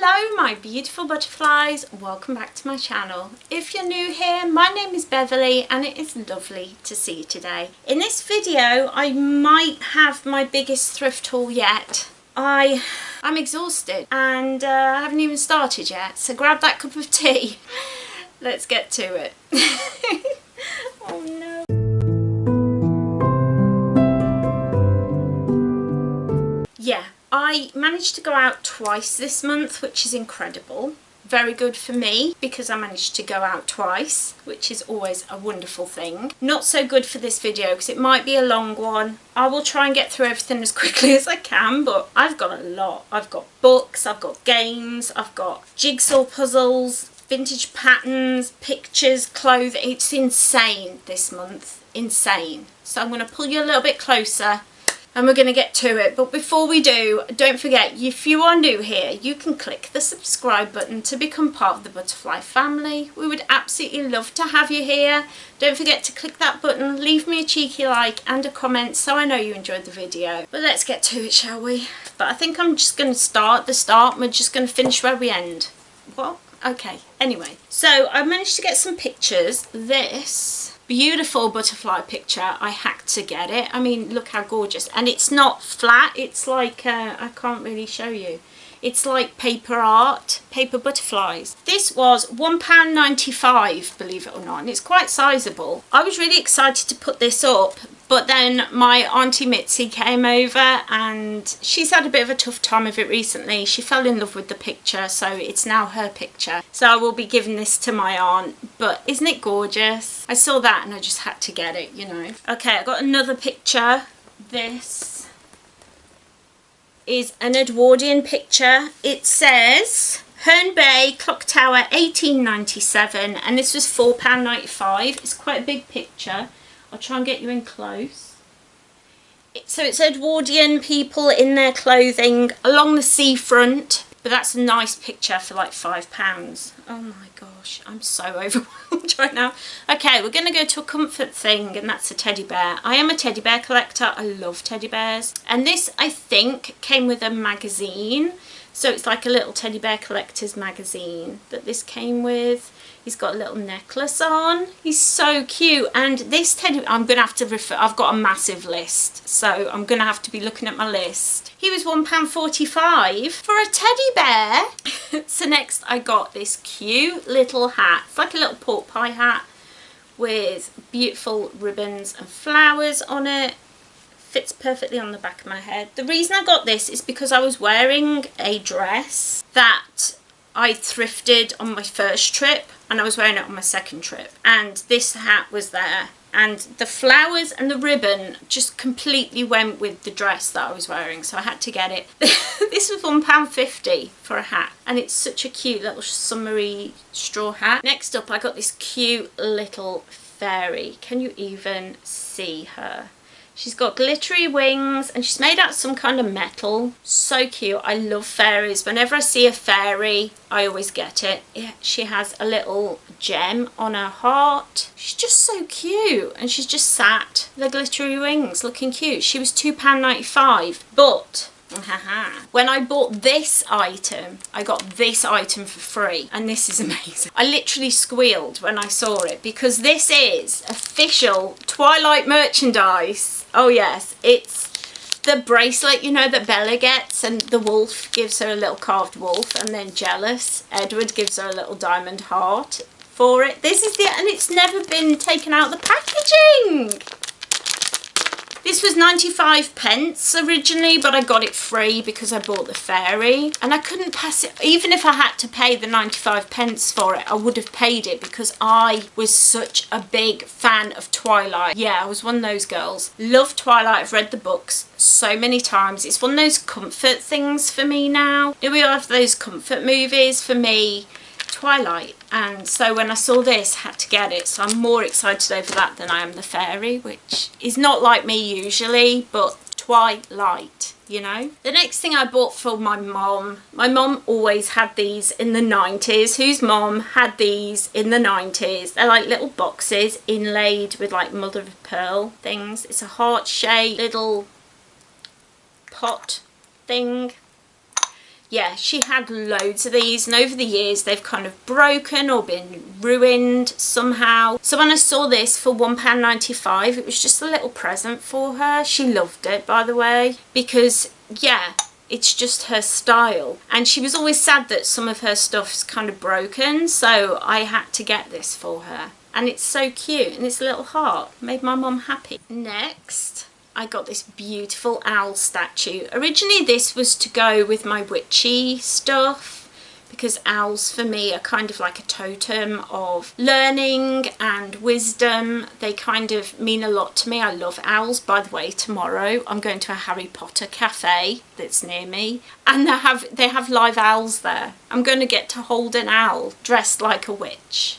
Hello my beautiful butterflies, welcome back to my channel. If you're new here, my name is Beverley and it is lovely to see you today. In this video I might have my biggest thrift haul yet. I'm exhausted and I haven't even started yet, so grab that cup of tea. Let's get to it. Oh no. Yeah, I managed to go out twice this month, which is incredible. Very good for me because I managed to go out twice, which is always a wonderful thing. Not so good for this video because it might be a long one. I will try and get through everything as quickly as I can, but I've got a lot. I've got books, I've got games, I've got jigsaw puzzles, vintage patterns, pictures, clothing. It's insane this month, insane. So I'm going to pull you a little bit closer and we're going to get to it. But before we do, don't forget, if you are new here, you can click the subscribe button to become part of the butterfly family. We would absolutely love to have you here. Don't forget to click that button, leave me a cheeky like and a comment so I know you enjoyed the video. But let's get to it, shall we? But I think I'm just going to start the start and we're just going to finish where we end. What? Okay, anyway. So I managed to get some pictures. This beautiful butterfly picture, I hacked to get it. I mean, look how gorgeous. And it's not flat, it's like, I can't really show you. It's like paper art, paper butterflies. This was £1.95, believe it or not, and it's quite sizable. I was really excited to put this up, but then my auntie Mitzi came over and she's had a bit of a tough time of it recently. She fell in love with the picture, so it's now her picture. So I will be giving this to my aunt, but isn't it gorgeous? I saw that and I just had to get it, you know. Okay, I got another picture. This is an Edwardian picture. It says Herne Bay Clock Tower 1897 and this was £4.95. It's quite a big picture. I'll try and get you in close. So it's Edwardian people in their clothing along the seafront, but that's a nice picture for like £5. Oh my gosh, I'm so overwhelmed right now. Okay, we're going to go to a comfort thing, and that's a teddy bear. I am a teddy bear collector. I love teddy bears. And this, I think, came with a magazine. So it's like a little teddy bear collector's magazine that this came with. He's got a little necklace on. He's so cute. And this teddy, I'm going to have to refer, I've got a massive list, so I'm going to have to be looking at my list. He was £1.45 for a teddy bear. So next I got this cute little hat. It's like a little pork pie hat with beautiful ribbons and flowers on it. Fits perfectly on the back of my head. The reason I got this is because I was wearing a dress that I thrifted on my first trip and I was wearing it on my second trip, and this hat was there and the flowers and the ribbon just completely went with the dress that I was wearing, so I had to get it. This was £1.50 for a hat and it's such a cute little summery straw hat. Next up I got this cute little fairy. Can you even see her? She's got glittery wings and she's made out of some kind of metal. So cute. I love fairies. Whenever I see a fairy, I always get it. Yeah, she has a little gem on her heart. She's just so cute. And she's just sat with her glittery wings looking cute. She was £2.95. But when I bought this item, I got this item for free, and this is amazing. I literally squealed when I saw it because this is official Twilight merchandise. Oh yes, it's the bracelet, you know, that Bella gets, and the wolf gives her a little carved wolf, and then jealous, Edward gives her a little diamond heart for it. This is and it's never been taken out of the packaging. This was 95p originally, but I got it free because I bought the fairy. And I couldn't pass it. Even if I had to pay the 95p for it, I would have paid it because I was such a big fan of Twilight. Yeah, I was one of those girls. Love Twilight. I've read the books so many times. It's one of those comfort things for me now. Do we have those comfort movies? For me, Twilight. And so when I saw this, I had to get it, so I'm more excited over that than I am the fairy, which is not like me usually, but Twilight, you know. The next thing I bought for my mom always had these in the 90s. Whose mom had these in the 90s? They're like little boxes inlaid with like mother of pearl things. It's a heart-shaped little pot thing. yeah, she had loads of these, and over the years they've kind of broken or been ruined somehow. So when I saw this for £1.95, it was just a little present for her. She loved it, by the way, because yeah, it's just her style, and she was always sad that some of her stuff's kind of broken, so I had to get this for her. And it's so cute, and it's a little heart. Made my mum happy. Next, I got this beautiful owl statue. Originally this was to go with my witchy stuff, because owls for me are kind of like a totem of learning and wisdom. They kind of mean a lot to me. I love owls. By the way, tomorrow I'm going to a Harry Potter cafe that's near me, and they have live owls there. I'm going to get to hold an owl dressed like a witch.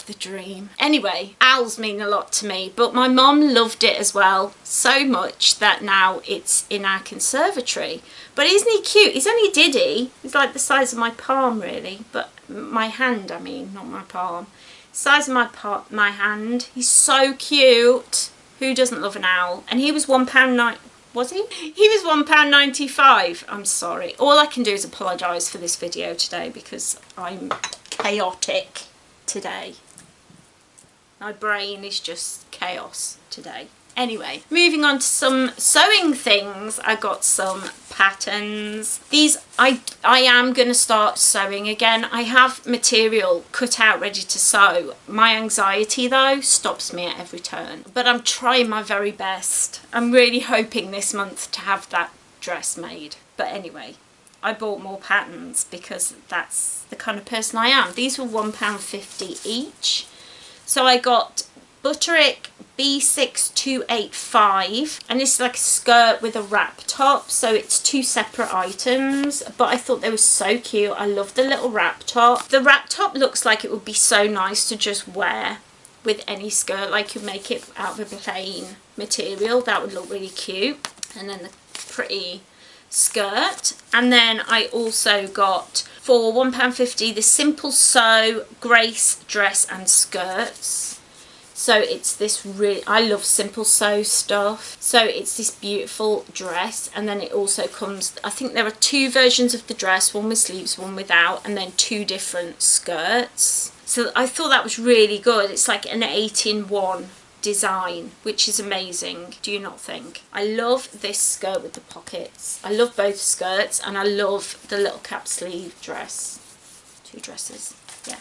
The dream. Anyway, owls mean a lot to me, but my mum loved it as well, so much that now it's in our conservatory. But isn't he cute? He's only diddy. He's like the size of my palm, really, but my hand, I mean, not my palm. Size of my hand. He's so cute. Who doesn't love an owl? And he was £1.9. Was he? He was £1.95. I'm sorry. All I can do is apologise for this video today because I'm chaotic today. My brain is just chaos today. Anyway, moving on to some sewing things. I got some patterns. These, I am going to start sewing again. I have material cut out ready to sew. My anxiety though stops me at every turn. But I'm trying my very best. I'm really hoping this month to have that dress made. But anyway, I bought more patterns because that's the kind of person I am. These were £1.50 each. So I got Butterick B6285, and this is like a skirt with a wrap top, so it's two separate items, but I thought they were so cute. I love the little wrap top. The wrap top looks like it would be so nice to just wear with any skirt, like you make it out of a plain material. That would look really cute. And then the pretty skirt. And then I also got for £1.50 the Simple Sew Grace dress and skirts. So it's this really, I love Simple Sew stuff. So it's this beautiful dress, and then it also comes, I think there are two versions of the dress, one with sleeves, one without, and then two different skirts. So I thought that was really good. It's like an 8-in-1 design, which is amazing, do you not think? I love this skirt with the pockets. I love both skirts, and I love the little cap sleeve dress. Two dresses, yeah.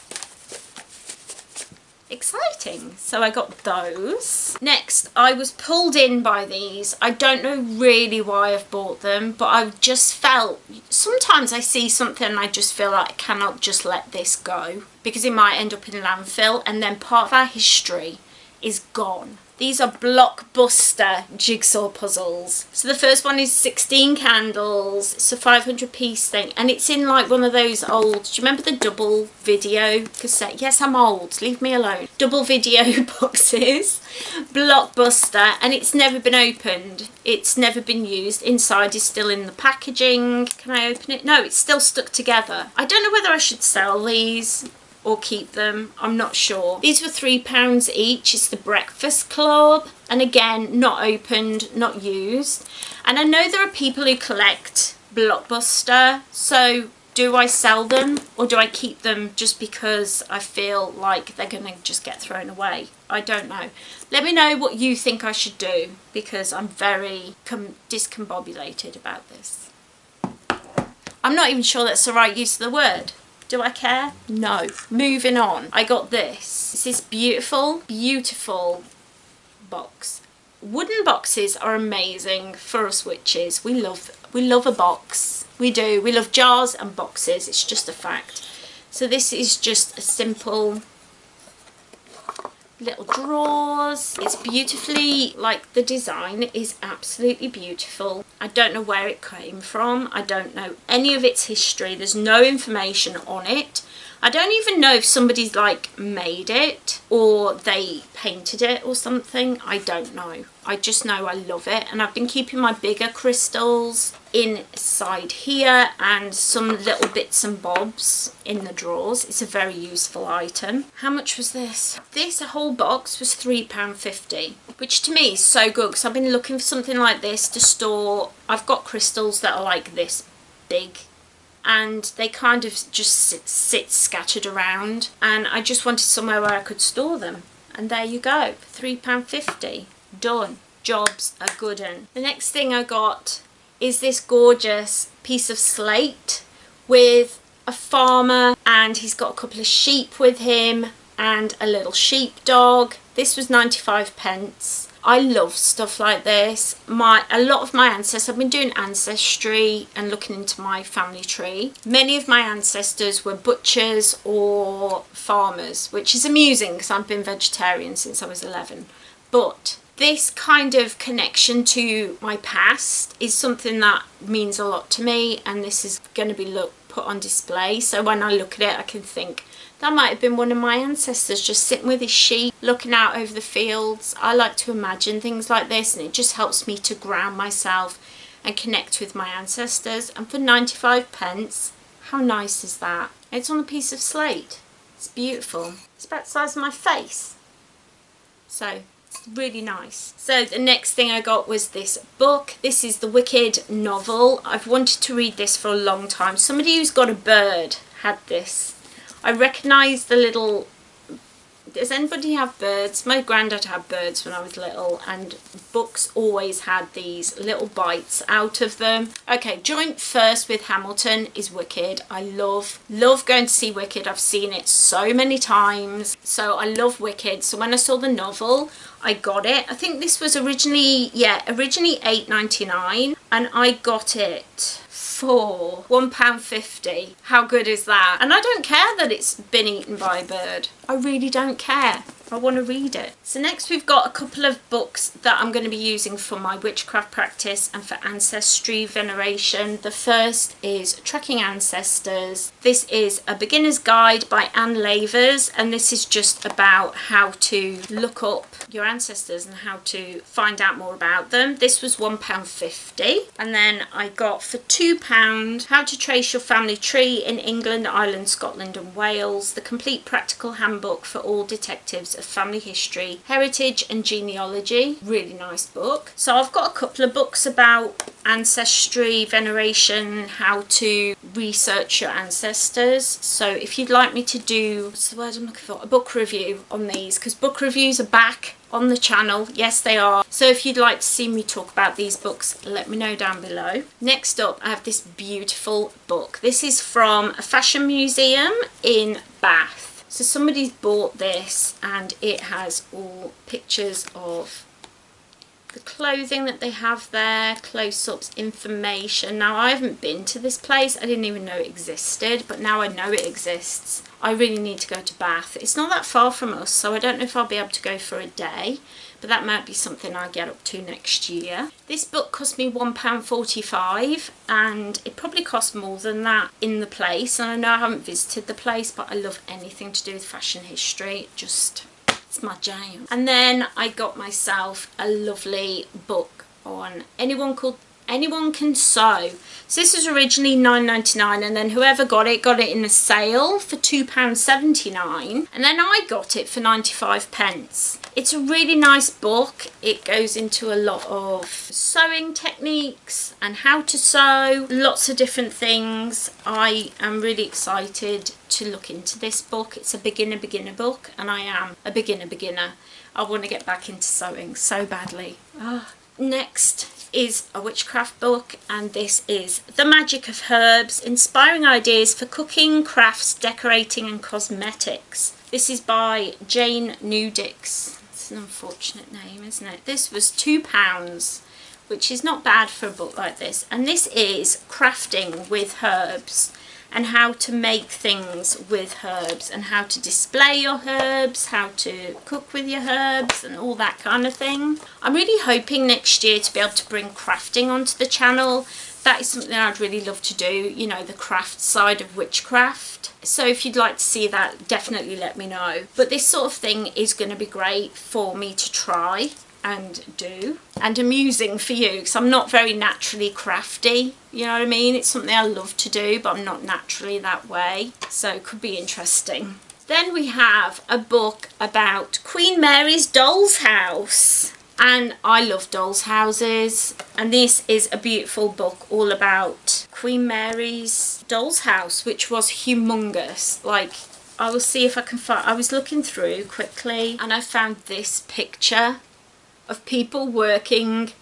Exciting. So I got those. Next, I was pulled in by these. I don't know really why I've bought them, but I've just felt, sometimes I see something and I just feel like I cannot just let this go because it might end up in landfill, and then part of our history is gone. These are Blockbuster jigsaw puzzles. So the first one is 16 candles. It's a 500-piece thing, and it's in like one of those old, do you remember the double video cassette? Yes, I'm old, leave me alone. Double video boxes. Blockbuster, and it's never been opened. It's never been used. Inside is still in the packaging. Can I open it? No, it's still stuck together. I don't know whether I should sell these or keep them, I'm not sure. These were £3 each. It's the Breakfast Club, and again, not opened, not used. And I know there are people who collect Blockbuster, so do I sell them or do I keep them just because I feel like they're gonna just get thrown away? I don't know. Let me know what you think I should do, because I'm very discombobulated about this. I'm not even sure that's the right use of the word. Do I care? No. Moving on. I got this. It's this beautiful, beautiful box. Wooden boxes are amazing for us witches. We love a box. We do. We love jars and boxes. It's just a fact. So this is just a simple little drawers. It's beautifully, like, the design is absolutely beautiful. I don't know where it came from. I don't know any of its history. There's no information on it. I don't even know if somebody's like made it or they painted it or something. I don't know. I just know I love it, and I've been keeping my bigger crystals inside here and some little bits and bobs in the drawers. It's a very useful item. How much was this? This whole box was £3.50, which to me is so good because I've been looking for something like this to store. I've got crystals that are like this big and they kind of just sit scattered around, and I just wanted somewhere where I could store them. And there you go, £3.50. Done. Job's a good one. The next thing I got is this gorgeous piece of slate with a farmer, and he's got a couple of sheep with him and a little sheepdog. This was 95p. I love stuff like this. A lot of my ancestors, I've been doing ancestry and looking into my family tree. Many of my ancestors were butchers or farmers, which is amusing because I've been vegetarian since I was 11. But this kind of connection to my past is something that means a lot to me, and this is going to be put on display. So when I look at it, I can think, that might have been one of my ancestors just sitting with his sheep, looking out over the fields. I like to imagine things like this, and it just helps me to ground myself and connect with my ancestors. And for 95p, how nice is that? It's on a piece of slate. It's beautiful. It's about the size of my face. So, it's really nice. So the next thing I got was this book. This is the Wicked novel. I've wanted to read this for a long time. Somebody who's got a bird had this. I recognise the little... Does anybody have birds? My granddad had birds when I was little, and books always had these little bites out of them. Okay, joint first with Hamilton is Wicked. I love going to see Wicked. I've seen it so many times. So I love Wicked. So when I saw the novel, I got it. I think this was originally £8.99, and I got it for £1.50. How good is that? And I don't care that it's been eaten by a bird. I really don't care. I want to read it. So next we've got a couple of books that I'm going to be using for my witchcraft practice and for ancestry veneration. The first is Tracking Ancestors. This is a beginner's guide by Anne Lavers, and this is just about how to look up your ancestors and how to find out more about them. This was £1.50. And then I got for £2 How to Trace Your Family Tree in England, Ireland, Scotland and Wales. The complete practical handbook for all detectives of family history, heritage and genealogy. Really nice book. So I've got a couple of books about ancestry, veneration, how to research your ancestors. So if you'd like me to do, what's the word I'm looking for, a book review on these, because book reviews are back on the channel. Yes, they are. So if you'd like to see me talk about these books, let me know down below. Next up, I have this beautiful book. This is from a fashion museum in Bath. So somebody's bought this, and it has all pictures of the clothing that they have there, close-ups, information. Now, I haven't been to this place. I didn't even know it existed, but now I know it exists. I really need to go to Bath. It's not that far from us, so I don't know if I'll be able to go for a day, but that might be something I get up to next year. This book cost me £1.45, and it probably cost more than that in the place. And I know I haven't visited the place, but I love anything to do with fashion history. It's my jam. And then I got myself a lovely book on Anyone Can Sew. So this was originally £9.99, and then whoever got it in a sale for £2.79, and then I got it for 95p. It's a really nice book. It goes into a lot of sewing techniques and how to sew, lots of different things. I am really excited to look into this book. It's a beginner book, and I am a beginner. I want to get back into sewing so badly. Next is a witchcraft book, and this is The Magic of Herbs, Inspiring Ideas for Cooking, Crafts, Decorating and Cosmetics. This is by Jane Nudix. It's an unfortunate name, isn't it? This was £2, which is not bad for a book like this. And this is crafting with herbs, and how to make things with herbs, and how to display your herbs, how to cook with your herbs and all that kind of thing. I'm really hoping next year to be able to bring crafting onto the channel. That is something I'd really love to do, you know, the craft side of witchcraft. So if you'd like to see that, definitely let me know. But this sort of thing is going to be great for me to try and do, and amusing for you, because I'm not very naturally crafty, you know what I mean? It's something I love to do, but I'm not naturally that way, so it could be interesting. Then we have a book about Queen Mary's doll's house, and I love dolls' houses, and this is a beautiful book all about Queen Mary's doll's house, which was humongous. Like, I will see if I can find, I was looking through quickly and I found this picture of people working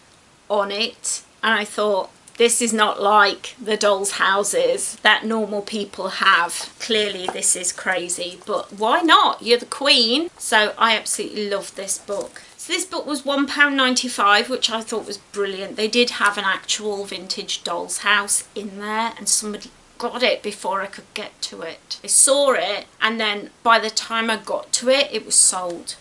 on it, and I thought, this is not like the doll's houses that normal people have. Clearly this is crazy, but why not? You're the queen. So I absolutely love this book. So this book was £1.95, which I thought was brilliant. They did have an actual vintage doll's house in there, and somebody got it before I could get to it. I saw it, and then by the time I got to it, it was sold.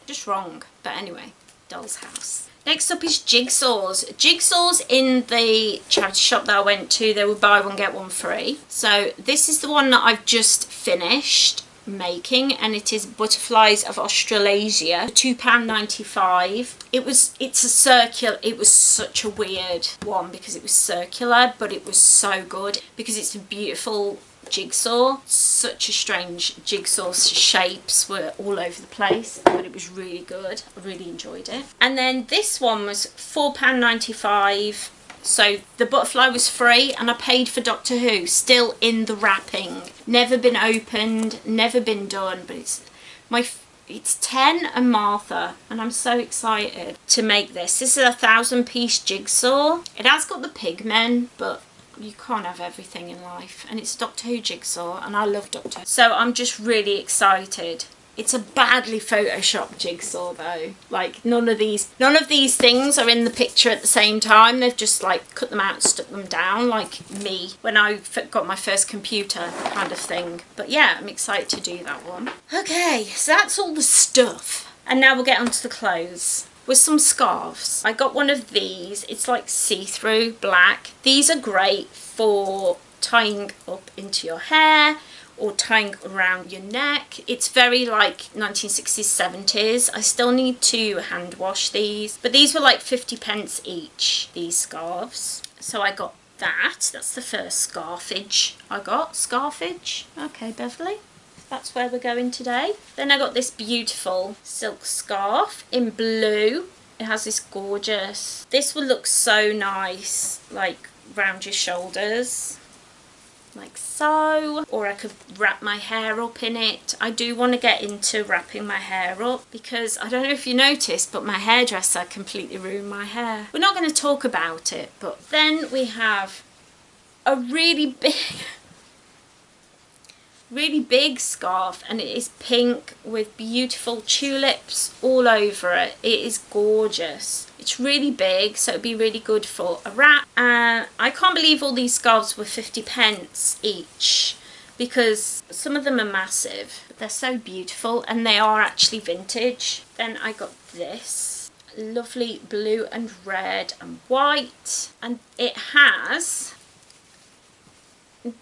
Just wrong. But anyway, doll's house. Next up is jigsaws. Jigsaws in the charity shop that I went to, they would buy one get one free. So this is the one that I've just finished making, and it is Butterflies of Australasia, £2.95. It's a circular. It was such a weird one because it was circular, but it was so good because it's a beautiful jigsaw. Such a strange jigsaw, shapes were all over the place, but it was really good. I really enjoyed it. And then this one was £4.95. So the butterfly was free, and I paid for Doctor Who, still in the wrapping, never been opened, never been done, but it's 10 and Martha, and I'm so excited to make this. This is a 1,000-piece jigsaw. It has got the pigmen, but you can't have everything in life, and it's Doctor Who jigsaw, and I love Doctor Who. So I'm just really excited. It's a badly photoshopped jigsaw though. Like none of these things are in the picture at the same time. They've just like cut them out and stuck them down, like me when I got my first computer kind of thing. But yeah, I'm excited to do that one. Okay, so that's all the stuff. And now we'll get onto the clothes. With some scarves. I got one of these. It's like see-through black. These are great for tying up into your hair or tying around your neck. It's very like 1960s, 70s. I still need to hand wash these, but these were like 50p each, these scarves. So I got that. That's the first scarfage I got. Scarfage. Okay, Beverley. That's where we're going today. Then I got this beautiful silk scarf in blue. It has this gorgeous, this would look so nice like round your shoulders, like so, or I could wrap my hair up in it. I do want to get into wrapping my hair up because I don't know if you noticed, but my hairdresser completely ruined my hair. We're not going to talk about it, but then we have a really big scarf, and it is pink with beautiful tulips all over it. It is gorgeous. It's really big, so it'd be really good for a wrap. I can't believe all these scarves were 50p each because some of them are massive, but they're so beautiful and they are actually vintage. Then I got this lovely blue and red and white, and it has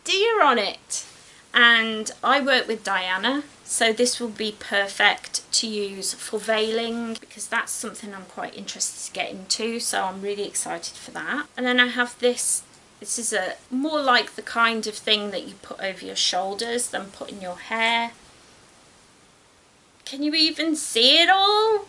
deer on it. And I work with Diana, so this will be perfect to use for veiling because that's something I'm quite interested to get into, so I'm really excited for that. And then I have this. This is a more like the kind of thing that you put over your shoulders than put in your hair. Can you even see it all?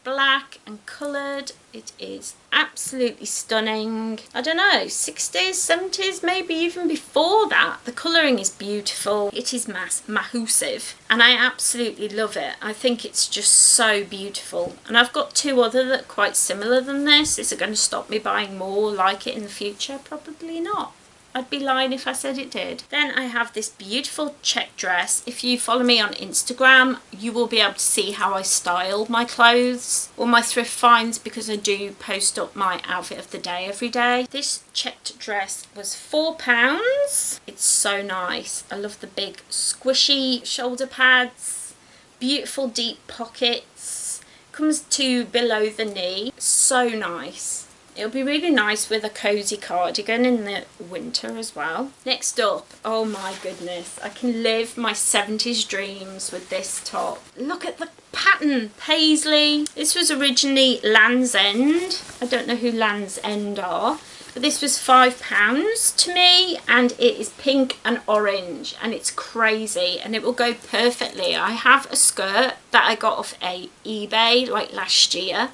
Black and coloured. It is absolutely stunning. I don't know, 60s, 70s, maybe even before that. The colouring is beautiful. It is massive, and I absolutely love it. I think it's just so beautiful. And I've got two other that are quite similar than this. Is it going to stop me buying more like it in the future? Probably not. I'd be lying if I said it did. Then I have this beautiful check dress. If you follow me on Instagram, you will be able to see how I style my clothes or my thrift finds, because I do post up my outfit of the day every day. This checked dress was £4. It's so nice. I love the big squishy shoulder pads, beautiful deep pockets, comes to below the knee. So nice. It'll be really nice with a cosy cardigan in the winter as well. Next up, oh my goodness, I can live my 70s dreams with this top. Look at the pattern, paisley. This was originally Land's End. I don't know who Land's End are, but this was £5 to me, and it is pink and orange, and it's crazy, and it will go perfectly. I have a skirt that I got off eBay like last year,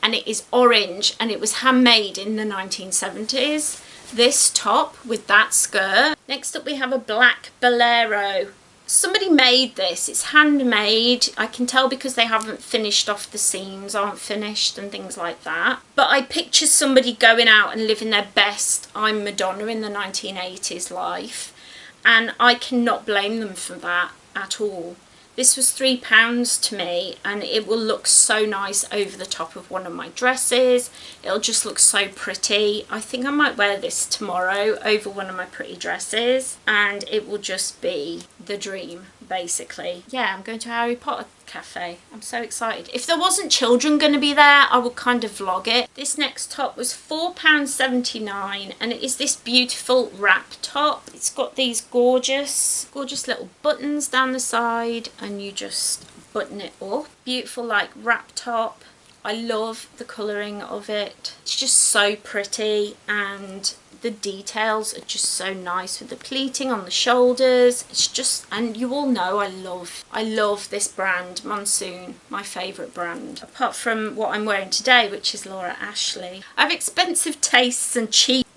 and it is orange, and it was handmade in the 1970s. This top with that skirt. Next up we have a black bolero. Somebody made this, it's handmade. I can tell because they haven't finished off the seams, aren't finished and things like that. But I picture somebody going out and living their best I'm Madonna in the 1980s life. And I cannot blame them for that at all. This was £3 to me, and it will look so nice over the top of one of my dresses. It'll just look so pretty. I think I might wear this tomorrow over one of my pretty dresses, and it will just be the dream, basically. Yeah, I'm going to Harry Potter cafe. I'm so excited. If there wasn't children going to be there, I would kind of vlog it. This next top was £4.79, and it is this beautiful wrap top. It's got these gorgeous little buttons down the side, and you just button it up. Beautiful like wrap top. I love the colouring of it. It's just so pretty, and the details are just so nice with the pleating on the shoulders. It's just, and you all know I love this brand, Monsoon, my favourite brand. Apart from what I'm wearing today, which is Laura Ashley. I have expensive tastes and cheap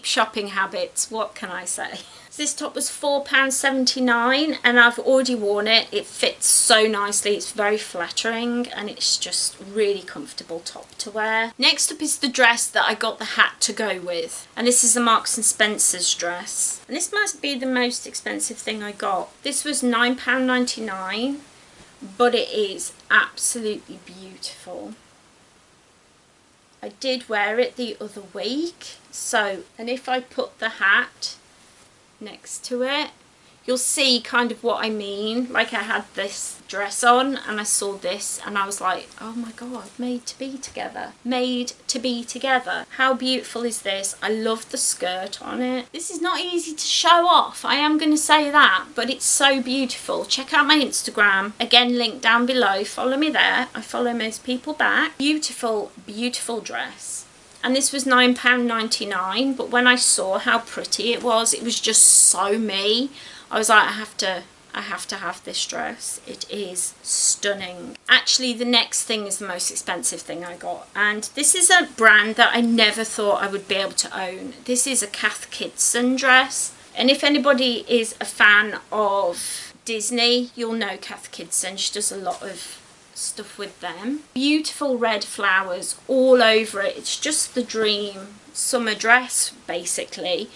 shopping habits, what can I say? This top was £4.79, and I've already worn it. It fits so nicely, it's very flattering, and it's just really comfortable top to wear. Next up is the dress that I got the hat to go with, and this is a Marks and Spencer's dress. And this must be the most expensive thing I got. This was £9.99, but it is absolutely beautiful. I did wear it the other week, so, and if I put the hat next to it, you'll see kind of what I mean. Like, I had this dress on and I saw this and I was like, oh my god, made to be together. Made to be together. How beautiful is this? I love the skirt on it. This is not easy to show off, I am going to say that, but it's so beautiful. Check out my Instagram, again link down below, follow me there. I follow most people back. Beautiful, beautiful dress. And this was £9.99, but when I saw how pretty it was just so me. I was like, I have to have this dress. It is stunning. Actually, the next thing is the most expensive thing I got, and this is a brand that I never thought I would be able to own. This is a Cath Kidston dress, and if anybody is a fan of Disney, you'll know Cath Kidston. She does a lot of stuff with them. Beautiful red flowers all over it. It's just the dream summer dress, basically.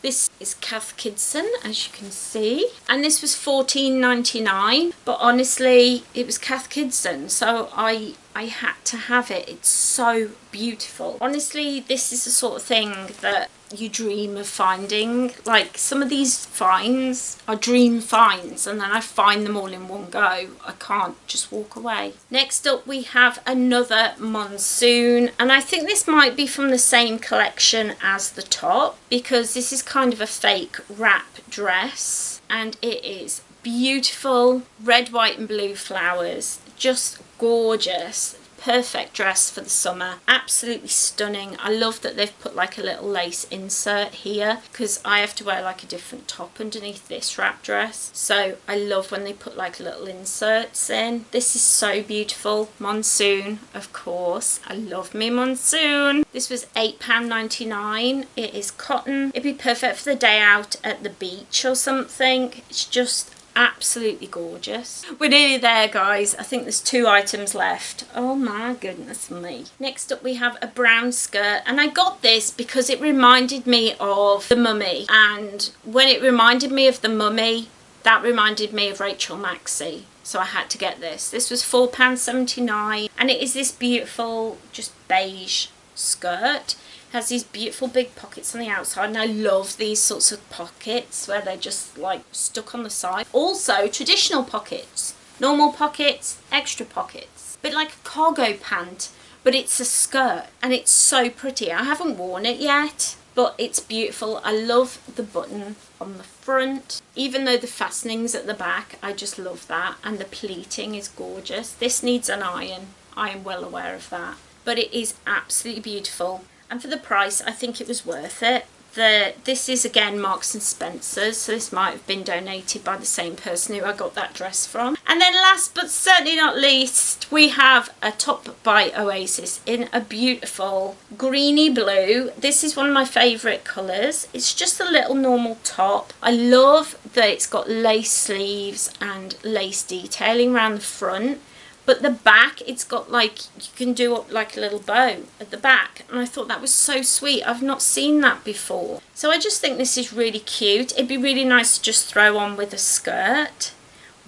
This is Cath Kidston, as you can see, and this was £14.99, but honestly it was Cath Kidston, so I had to have it. It's so beautiful. Honestly, this is the sort of thing that you dream of finding. Like, some of these finds are dream finds, and then I find them all in one go. I can't just walk away. Next up we have another Monsoon, and I think this might be from the same collection as the top, because this is kind of a fake wrap dress, and it is beautiful. Red, white and blue flowers, just gorgeous. Perfect dress for the summer. Absolutely stunning. I love that they've put like a little lace insert here, because I have to wear like a different top underneath this wrap dress, so I love when they put like little inserts in. This is so beautiful. Monsoon, of course. I love me Monsoon. This was £8.99. It is cotton. It'd be perfect for the day out at the beach or something. It's just absolutely gorgeous. We're nearly there, guys. I think there's 2 items left. Oh my goodness me. Next up we have a brown skirt, and I got this because it reminded me of The Mummy, and when it reminded me of The Mummy, that reminded me of Rachel Maxey, so I had to get this. This was £4.79, and it is this beautiful just beige skirt. Has these beautiful big pockets on the outside, and I love these sorts of pockets where they're just like stuck on the side. Also traditional pockets, normal pockets, extra pockets, a bit like a cargo pant, but it's a skirt, and it's so pretty. I haven't worn it yet, but it's beautiful. I love the button on the front, even though the fastening's at the back. I just love that, and the pleating is gorgeous. This needs an iron, I am well aware of that, but it is absolutely beautiful. And for the price, I think it was worth it. this is again Marks and Spencer's, so this might have been donated by the same person who I got that dress from. And then last but certainly not least, we have a top by Oasis in a beautiful greeny blue. This is one of my favourite colours. It's just a little normal top. I love that it's got lace sleeves and lace detailing around the front. But the back, it's got like, you can do up like a little bow at the back. And I thought that was so sweet. I've not seen that before. So I just think this is really cute. It'd be really nice to just throw on with a skirt.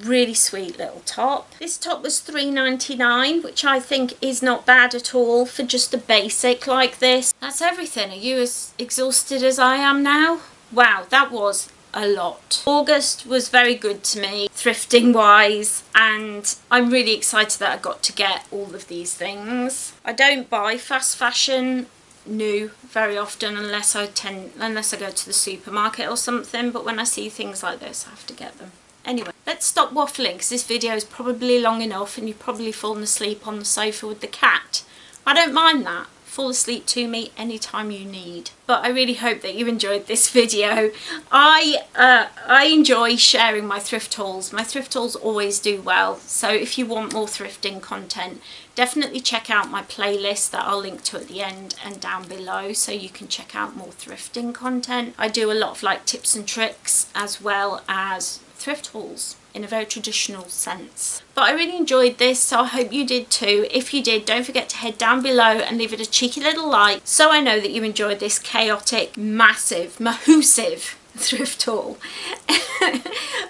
Really sweet little top. This top was $3.99, which I think is not bad at all for just a basic like this. That's everything. Are you as exhausted as I am now? Wow, that was a lot. August was very good to me thrifting wise, and I'm really excited that I got to get all of these things. I don't buy fast fashion new very often unless I go to the supermarket or something, but when I see things like this I have to get them. Anyway, let's stop waffling because this video is probably long enough and you've probably fallen asleep on the sofa with the cat. I don't mind that. Fall asleep to me anytime you need. But I really hope that you enjoyed this video. I enjoy sharing my thrift hauls. My thrift hauls always do well. So if you want more thrifting content, definitely check out my playlist that I'll link to at the end and down below, so you can check out more thrifting content. I do a lot of like tips and tricks as well as thrift hauls in a very traditional sense. But I really enjoyed this, so I hope you did too. If you did, don't forget to head down below and leave it a cheeky little like, so I know that you enjoyed this chaotic, massive, mahoosive thrift haul.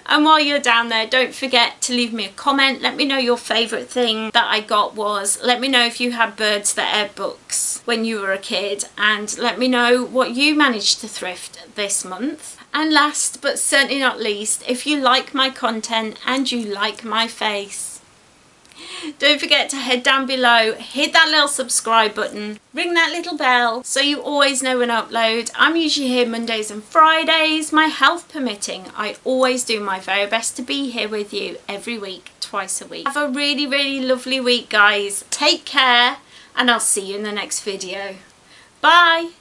And while you're down there, don't forget to leave me a comment. Let me know your favourite thing that I got was. Let me know if you had Birds That Air books when you were a kid, and let me know what you managed to thrift this month. And last but certainly not least, if you like my content and you like my face, don't forget to head down below, hit that little subscribe button, ring that little bell so you always know when I upload. I'm usually here Mondays and Fridays, my health permitting. I always do my very best to be here with you every week, twice a week. Have a really, really lovely week, guys. Take care, and I'll see you in the next video. Bye.